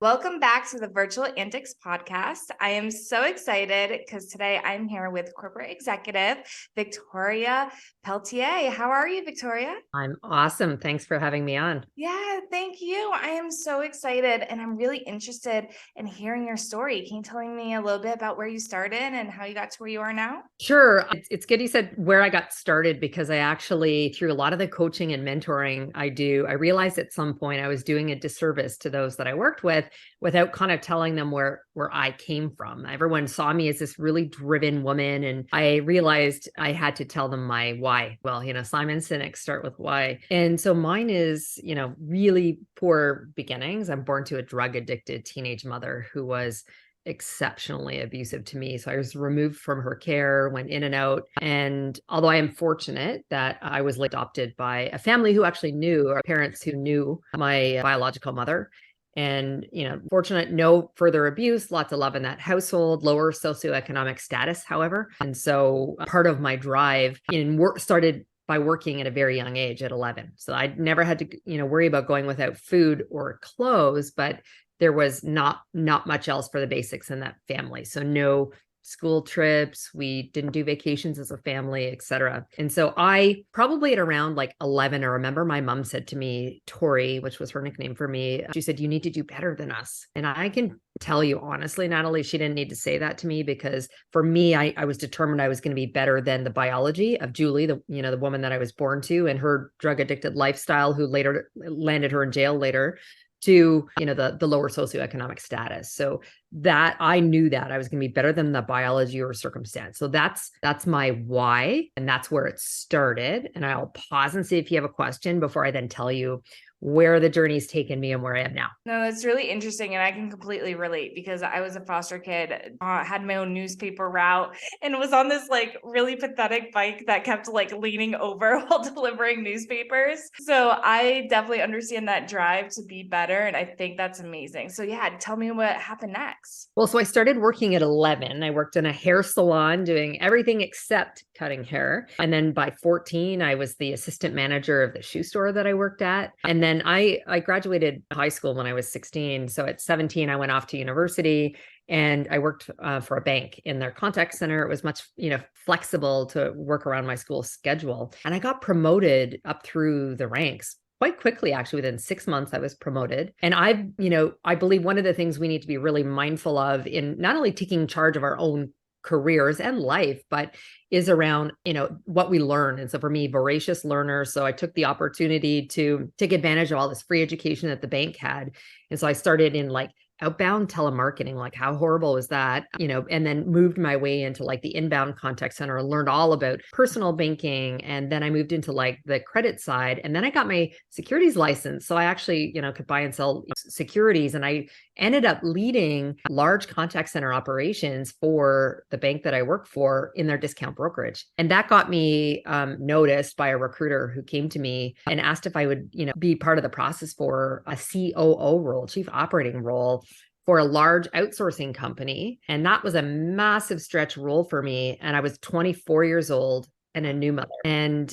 Welcome back to the Virtual Antics podcast. I am so excited because today I'm here with corporate executive Victoria Pelletier. How are you, Victoria? I'm awesome. Thanks for having me on. Yeah, thank you. I am so excited and I'm really interested in hearing your story. Can you tell me a little bit about where you started and how you got to where you are now? Sure. It's good you said where I got started because I actually, through a lot of the coaching and mentoring I realized at some point I was doing a disservice to those that I worked with without kind of telling them where I came from. Everyone saw me as this really driven woman, and I realized I had to tell them my why. Well, Simon Sinek start with why. And so mine is, really poor beginnings. I'm born to a drug addicted teenage mother who was exceptionally abusive to me. So I was removed from her care, went in and out. And although I am fortunate that I was adopted by a family who actually knew, or parents who knew my biological mother. And, fortunate, no further abuse, lots of love in that household, lower socioeconomic status, however. And so part of my drive in work started by working at a very young age at 11. So I never had to, worry about going without food or clothes, but there was not much else for the basics in that family. So no school trips, we didn't do vacations as a family, etc. And so I probably at around like 11, I remember my mom said to me, Tori, which was her nickname for me, she said, "You need to do better than us." And I can tell you honestly, Natalie, she didn't need to say that to me, because for me, I was determined I was going to be better than the biology of Julie, the woman that I was born to, and her drug addicted lifestyle, who later landed her in jail later, to the lower socioeconomic status. So that I knew that I was going to be better than the biology or circumstance. So that's my why, and that's where it started. And I'll pause and see if you have a question before I then tell you where the journey's taken me and where I am now. No, that's really interesting. And I can completely relate because I was a foster kid, had my own newspaper route, and was on this like really pathetic bike that kept like leaning over while delivering newspapers. So I definitely understand that drive to be better. And I think that's amazing. So yeah, tell me what happened next. Well, so I started working at 11. I worked in a hair salon doing everything except cutting hair. And then by 14, I was the assistant manager of the shoe store that I worked at. And then I graduated high school when I was 16. So at 17, I went off to university and I worked for a bank in their contact center. It was much, flexible to work around my school schedule. And I got promoted up through the ranks quite quickly. Actually, within 6 months, I was promoted. And I believe one of the things we need to be really mindful of in not only taking charge of our own careers and life, but is around, what we learn. And so for me, voracious learner. So I took the opportunity to take advantage of all this free education that the bank had. And so I started in like outbound telemarketing, like how horrible was that, and then moved my way into like the inbound contact center and learned all about personal banking. And then I moved into like the credit side, and then I got my securities license. So I actually, could buy and sell securities, and I ended up leading large contact center operations for the bank that I work for in their discount brokerage. And that got me noticed by a recruiter who came to me and asked if I would, be part of the process for a COO role, chief operating role, for a large outsourcing company. And that was a massive stretch role for me. And I was 24 years old and a new mother. And,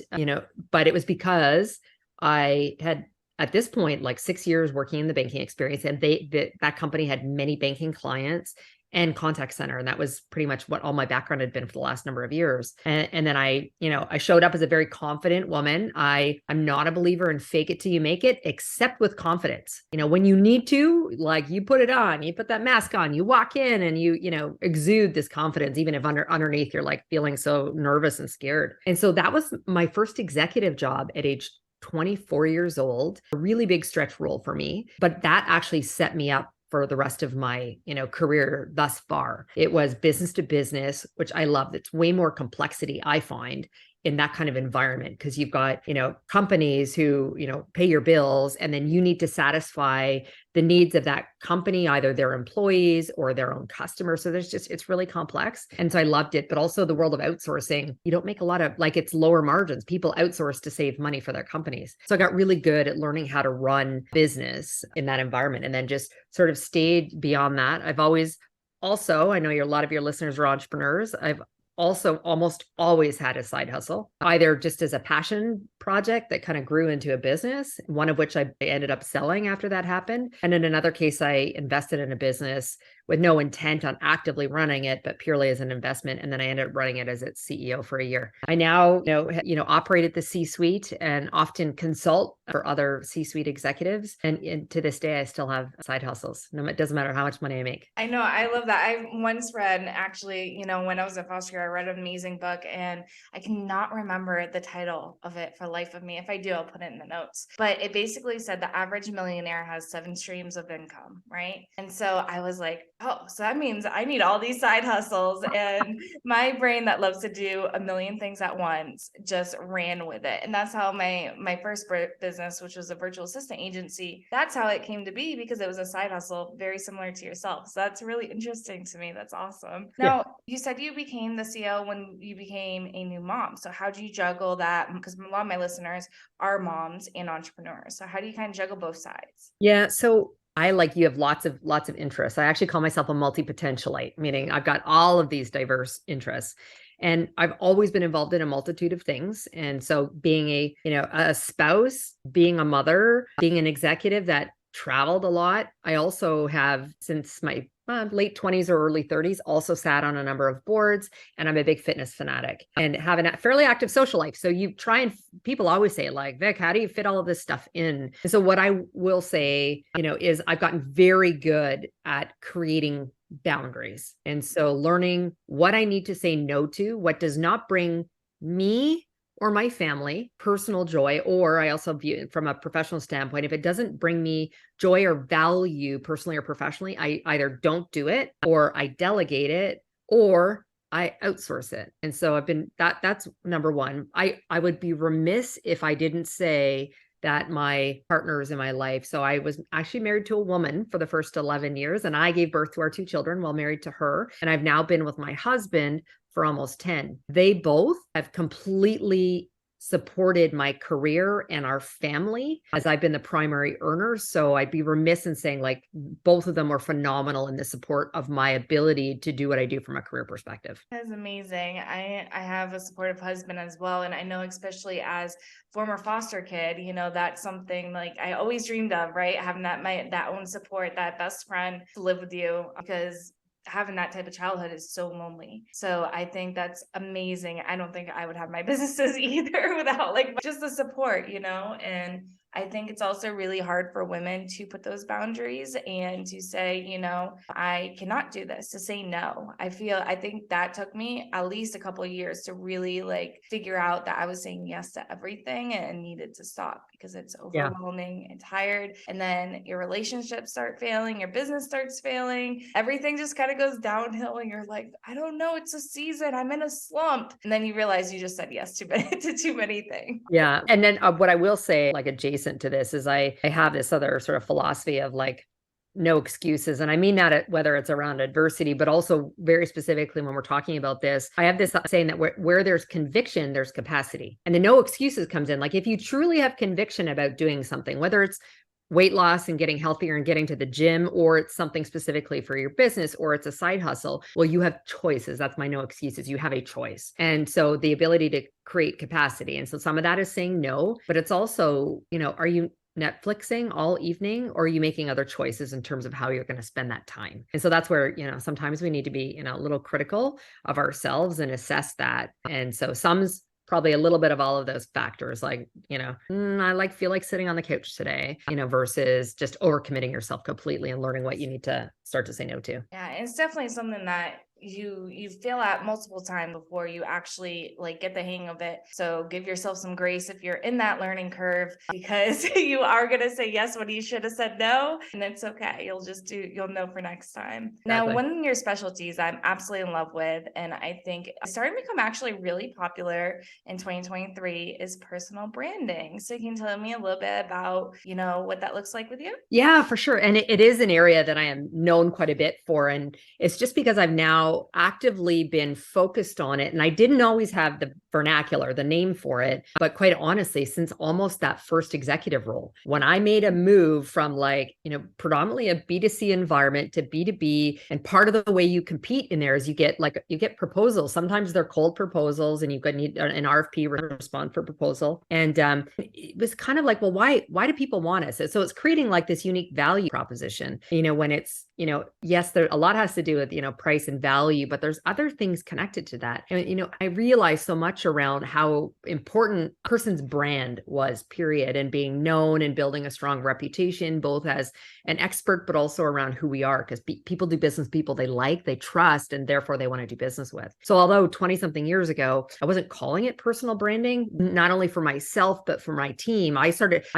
but it was because I had at this point, like 6 years working in the banking experience, and that company had many banking clients and contact center. And that was pretty much what all my background had been for the last number of years. And then I showed up as a very confident woman. I'm not a believer in fake it till you make it, except with confidence. When you need to, like, you put it on, you put that mask on, you walk in and you exude this confidence, even if underneath you're like feeling so nervous and scared. And so that was my first executive job at age 24 years old, a really big stretch role for me, but that actually set me up for the rest of my, career thus far. It was business to business, which I love. It's way more complexity, I find, in that kind of environment, because you've got, companies who, pay your bills, and then you need to satisfy the needs of that company, either their employees or their own customers. So it's really complex. And so I loved it. But also the world of outsourcing, you don't make a lot of, like, it's lower margins. People outsource to save money for their companies. So I got really good at learning how to run business in that environment, and then just sort of stayed beyond that. I've always also, I know a lot of your listeners are entrepreneurs. I've also almost always had a side hustle, either just as a passion project that kind of grew into a business, one of which I ended up selling after that happened. And in another case, I invested in a business with no intent on actively running it, but purely as an investment. And then I ended up running it as its CEO for a year. I now, operate at the C-suite and often consult for other C-suite executives. And to this day, I still have side hustles. No, it doesn't matter how much money I make. I know. I love that. I once read, actually, when I was in foster care, I read an amazing book, and I cannot remember the title of it for the life of me. If I do, I'll put it in the notes. But it basically said the average millionaire has 7 streams of income, right? And so I was like, oh, so that means I need all these side hustles. And my brain that loves to do a million things at once just ran with it. And that's how my first business, which was a virtual assistant agency, that's how it came to be, because it was a side hustle, very similar to yourself. So that's really interesting to me. That's awesome. Now, you said you became the CEO when you became a new mom. So how do you juggle that? Because a lot of my listeners are moms and entrepreneurs. So how do you kind of juggle both sides? Yeah. So I, like you, have lots of interests. I actually call myself a multi-potentialite, meaning I've got all of these diverse interests. And I've always been involved in a multitude of things. And so being a spouse, being a mother, being an executive that traveled a lot. I also have, since my late 20s or early 30s, also sat on a number of boards, and I'm a big fitness fanatic and have a fairly active social life. So you try, and people always say, like, Vic, how do you fit all of this stuff in? And so what I will say, is I've gotten very good at creating boundaries. And so learning what I need to say no to, what does not bring me or my family personal joy, or I also view it from a professional standpoint. If it doesn't bring me joy or value personally or professionally, I either don't do it, or I delegate it, or I outsource it. And so that's number one. I would be remiss if I didn't say that my partners in my life. So I was actually married to a woman for the first 11 years, and I gave birth to our 2 children while married to her. And I've now been with my husband for almost 10. They both have completely supported my career and our family, as I've been the primary earner. So I'd be remiss in saying, like, both of them are phenomenal in the support of my ability to do what I do from a career perspective. That's amazing. I have a supportive husband as well. And I know, especially as former foster kid, that's something like I always dreamed of, right? Having that own support, that best friend to live with you, because having that type of childhood is so lonely. So I think that's amazing. I don't think I would have my businesses either without like just the support, and I think it's also really hard for women to put those boundaries and to say, I cannot do this, to say no. I think that took me at least a couple of years to really like figure out that I was saying yes to everything and needed to stop, because it's overwhelming and tired. And then your relationships start failing, your business starts failing, everything just kind of goes downhill, and you're like, I don't know, it's a season, I'm in a slump. And then you realize you just said yes to too many things. Yeah. And then what I will say, like adjacent to this, is I have this other sort of philosophy of like, no excuses. And I mean that whether it's around adversity, but also very specifically when we're talking about this, I have this saying that where there's conviction, there's capacity. And the no excuses comes in. Like, if you truly have conviction about doing something, whether it's weight loss and getting healthier and getting to the gym, or it's something specifically for your business, or it's a side hustle, well, you have choices. That's my no excuses. You have a choice. And so the ability to create capacity. And so some of that is saying no, but it's also, are you Netflixing all evening, or are you making other choices in terms of how you're going to spend that time? And so that's where, sometimes we need to be, a little critical of ourselves and assess that. And so some's probably a little bit of all of those factors, like, I feel like sitting on the couch today, versus just overcommitting yourself completely and learning what you need to start to say no to. Yeah, it's definitely something that you fail at multiple times before you actually like get the hang of it. So give yourself some grace if you're in that learning curve, because you are going to say yes when you should have said no, and it's okay. You'll know for next time. Exactly. Now, one of your specialties I'm absolutely in love with, and I think it's starting to become actually really popular in 2023, is personal branding. So can you tell me a little bit about, what that looks like with you? Yeah, for sure. And it is an area that I am known quite a bit for. And it's just because I've now actively been focused on it. And I didn't always have the vernacular, the name for it. But quite honestly, since almost that first executive role, when I made a move from like, predominantly a B2C environment to B2B, and part of the way you compete in there is you get proposals. Sometimes they're cold proposals and you've got need an RFP respond for proposal. And it was kind of like, well, why do people want us? So it's creating like this unique value proposition, when it's, yes, there a lot has to do with, price and value, but there's other things connected to that. And, I realized so much around how important a person's brand was, period, and being known and building a strong reputation, both as an expert, but also around who we are, because people do business, people they like, they trust, and therefore they want to do business with. So although 20 something years ago, I wasn't calling it personal branding, not only for myself, but for my team, I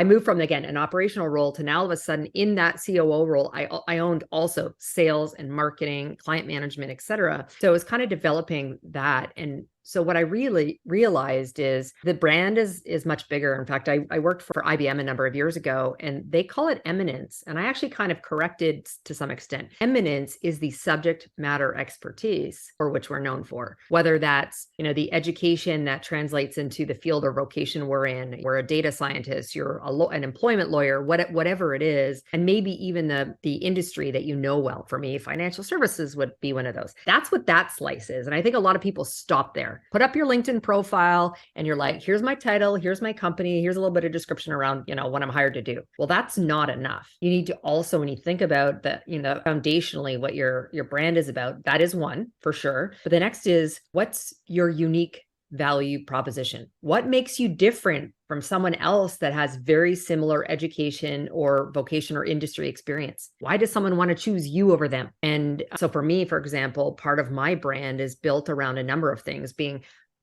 moved from, again, an operational role to now all of a sudden in that COO role, I owned also sales and marketing, client management, et cetera. So it was kind of developing that. And so what I really realized is the brand is much bigger. In fact, I worked for IBM a number of years ago, and they call it eminence. And I actually kind of corrected to some extent. Eminence is the subject matter expertise for which we're known for, whether that's, the education that translates into the field or vocation we're in. We're a data scientist, you're an employment lawyer, whatever it is, and maybe even the industry that you know well. For me, financial services would be one of those. That's what that slice is. And I think a lot of people stop there. Put up your LinkedIn profile and you're like, here's my title, here's my company, here's a little bit of description around, what I'm hired to do. Well, that's not enough. You need to also, when you think about that, foundationally what your brand is about, that is one for sure. But the next is, what's your unique value proposition? What makes you different from someone else that has very similar education or vocation or industry experience? Why does someone want to choose you over them? And so for me, for example, part of my brand is built around a number of things: being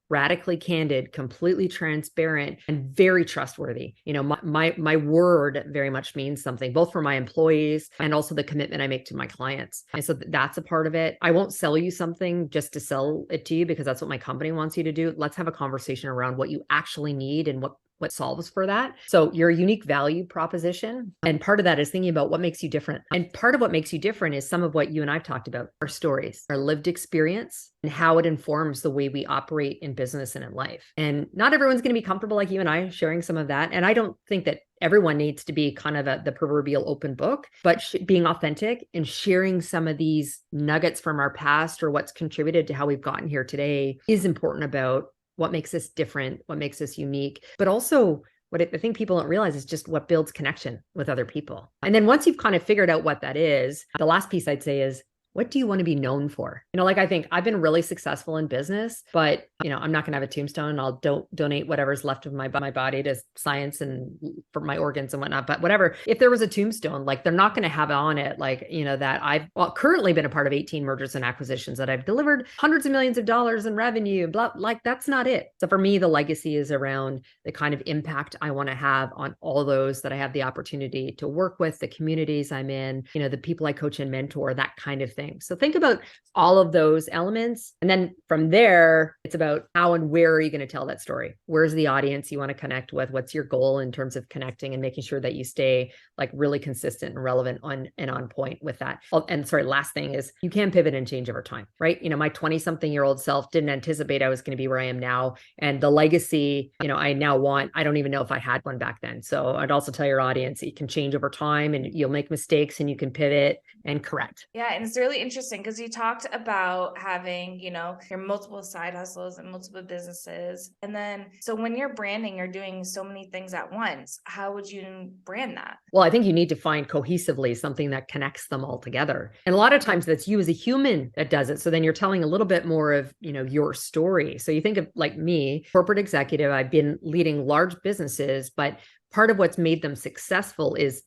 radically candid, completely transparent, and very trustworthy. My word very much means something, both for my employees and also the commitment I make to my clients. And so that's a part of it. I won't sell you something just to sell it to you, because that's what my company wants you to do. Let's have a conversation around what you actually need and what solves for that. So your unique value proposition. And part of that is thinking about what makes you different. And part of what makes you different is some of what you and I've talked about: our stories, our lived experience, and how it informs the way we operate in business and in life. And not everyone's going to be comfortable like you and I sharing some of that. And I don't think that everyone needs to be kind of the proverbial open book, but being authentic and sharing some of these nuggets from our past or what's contributed to how we've gotten here today is important about what makes us different, what makes us unique, but also what I think people don't realize is just what builds connection with other people. And then once you've kind of figured out what that is, the last piece I'd say is, what do you want to be known for? I think I've been really successful in business, but, I'm not going to have a tombstone. I'll donate whatever's left of my body to science and for my organs and whatnot. But whatever, if there was a tombstone, like they're not going to have on it, like, that I've currently been a part of 18 mergers and acquisitions, that I've delivered hundreds of millions of dollars in revenue, blah, like that's not it. So for me, the legacy is around the kind of impact I want to have on all those that I have the opportunity to work with, the communities I'm in, the people I coach and mentor, that kind of thing. So think about all of those elements. And then from there, it's about how and where are you going to tell that story? Where's the audience you want to connect with? What's your goal in terms of connecting and making sure that you stay like really consistent and relevant on point with that? And sorry, last thing is you can pivot and change over time, right? My 20 something year old self didn't anticipate I was going to be where I am now. And the legacy, I now want, I don't even know if I had one back then. So I'd also tell your audience, it can change over time and you'll make mistakes and you can pivot and correct. Yeah. And it's really interesting because you talked about having, your multiple side hustles and multiple businesses. And then, so when you're branding, you're doing so many things at once. How would you brand that? Well, I think you need to find cohesively something that connects them all together. And a lot of times that's you as a human that does it. So then you're telling a little bit more of, your story. So you think of like me, corporate executive, I've been leading large businesses, but part of what's made them successful is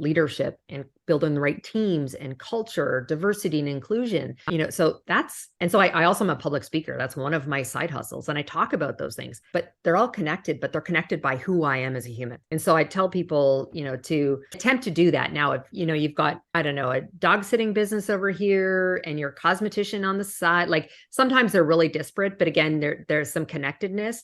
leadership and building the right teams and culture, diversity and inclusion, so I also am a public speaker. That's one of my side hustles. And I talk about those things, but they're all connected, but they're connected by who I am as a human. And so I tell people, to attempt to do that. Now, if, you've got, I don't know, a dog sitting business over here and you're a cosmetician on the side, like sometimes they're really disparate, but again, there's some connectedness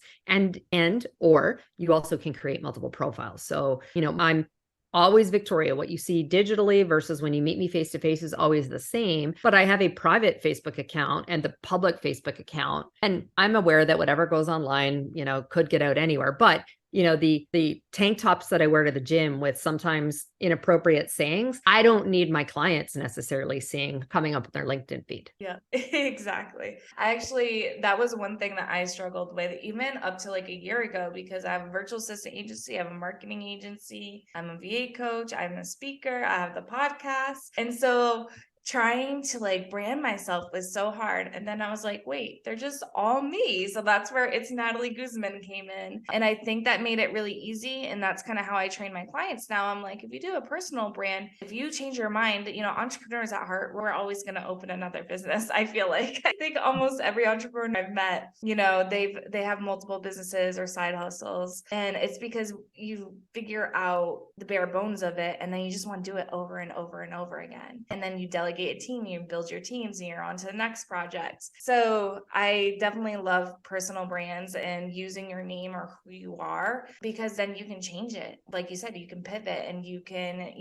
or you also can create multiple profiles. So, I'm always Victoria. What you see digitally versus when you meet me face to face is always the same. But I have a private Facebook account and the public Facebook account. And I'm aware that whatever goes online, could get out anywhere. But the tank tops that I wear to the gym with sometimes inappropriate sayings, I don't need my clients necessarily seeing coming up in their LinkedIn feed. Yeah, exactly. That was one thing that I struggled with even up to like a year ago, because I have a virtual assistant agency, I have a marketing agency, I'm a VA coach, I'm a speaker, I have the podcast. And so trying to like brand myself was so hard. And then I was like, wait, they're just all me. So that's where It's Natalie Guzman came in. And I think that made it really easy. And that's kind of how I train my clients now. I'm like, if you do a personal brand, if you change your mind, entrepreneurs at heart, we're always going to open another business. I feel like I think almost every entrepreneur I've met, they have multiple businesses or side hustles. And it's because you figure out the bare bones of it. And then you just want to do it over and over and over again. And then you delegate a team, you build your teams, and you're on to the next project. So I definitely love personal brands and using your name or who you are, because then you can change it. Like you said, you can pivot and you can,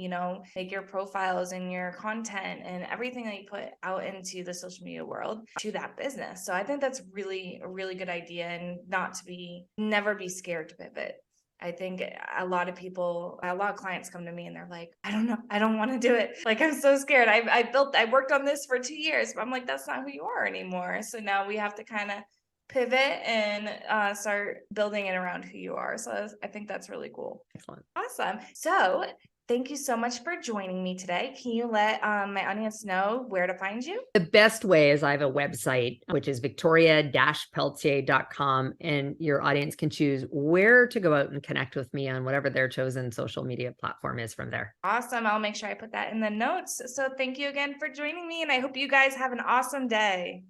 make your profiles and your content and everything that you put out into the social media world to that business. So I think that's really a really good idea, and never be scared to pivot. I think a lot of clients come to me and they're like, I don't know, I don't want to do it. Like, I'm so scared. I worked on this for 2 years, but I'm like, that's not who you are anymore. So now we have to kind of pivot and start building it around who you are. So I think that's really cool. Excellent. Awesome. So thank you so much for joining me today. Can you let my audience know where to find you? The best way is I have a website, which is victoria-pelletier.com, and your audience can choose where to go out and connect with me on whatever their chosen social media platform is from there. Awesome. I'll make sure I put that in the notes. So thank you again for joining me, and I hope you guys have an awesome day.